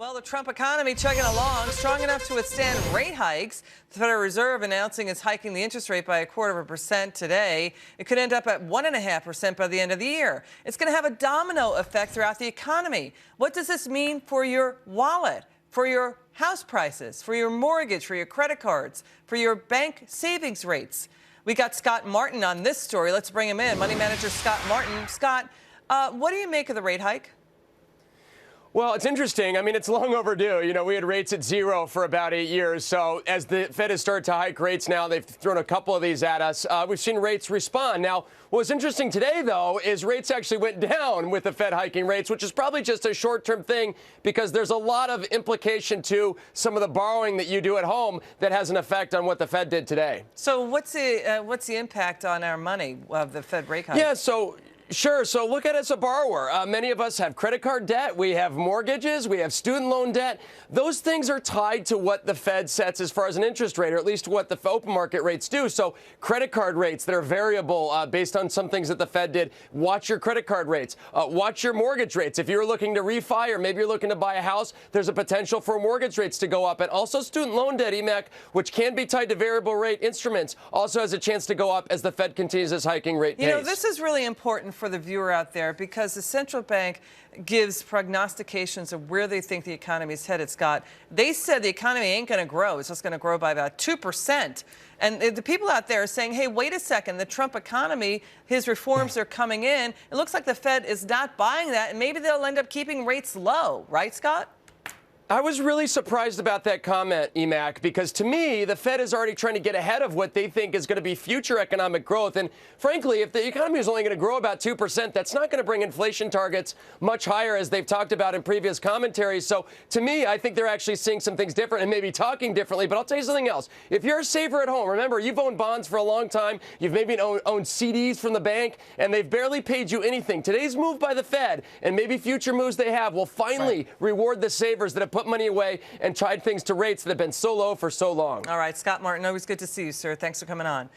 Well, the Trump economy chugging along, strong enough to withstand rate hikes. The Federal Reserve announcing it's hiking the interest rate by 1/4% today. It could end up at 1.5% by the end of the year. It's going to have a domino effect throughout the economy. What does this mean for your wallet, for your house prices, for your mortgage, for your credit cards, for your bank savings rates? We got Scott Martin on this story. Let's bring him in. Money manager Scott Martin. Scott, what do you make of the rate hike? Well, it's interesting. I mean, it's long overdue. You know, we had rates at 0 for about 8 years. So as the Fed has started to hike rates now, they've thrown a couple of these at us. We've seen rates respond. Now, what's interesting today, though, is rates actually went down with the Fed hiking rates, which is probably just a short-term thing because there's a lot of implication to some of the borrowing that you do at home that has an effect on what the Fed did today. So what's the impact on our money of the Fed rate hike? Yeah, Sure. So look at it as a borrower. Many of us have credit card debt. We have mortgages. We have student loan debt. Those things are tied to what the Fed sets as far as an interest rate, or at least what the open market rates do. So credit card rates that are variable based on some things that the Fed did. Watch your credit card rates. Watch your mortgage rates. If you're looking to refi or maybe you're looking to buy a house, there's a potential for mortgage rates to go up. And also student loan debt, EMAC, which can be tied to variable rate instruments, also has a chance to go up as the Fed continues its hiking rate pace. You know, this is really important for the viewer out there because the central bank gives prognostications of where they think the economy is headed, Scott. They said the economy ain't going to grow. It's just going to grow by about 2%. And the people out there are saying, hey, wait a second, the Trump economy, his reforms are coming in. It looks like the Fed is not buying that, and maybe they'll end up keeping rates low. Right, Scott? I was really surprised about that comment, EMAC, because to me, the Fed is already trying to get ahead of what they think is going to be future economic growth. And frankly, if the economy is only going to grow about 2%, that's not going to bring inflation targets much higher, as they've talked about in previous commentaries. So to me, I think they're actually seeing some things different and maybe talking differently. But I'll tell you something else. If you're a saver at home, remember, you've owned bonds for a long time. You've maybe owned CDs from the bank, and they've barely paid you anything. Today's move by the Fed and maybe future moves they have will finally reward the savers that have put money away and tried things to rates that have been so low for so long. All right, Scott Martin, always good to see you, sir. Thanks for coming on.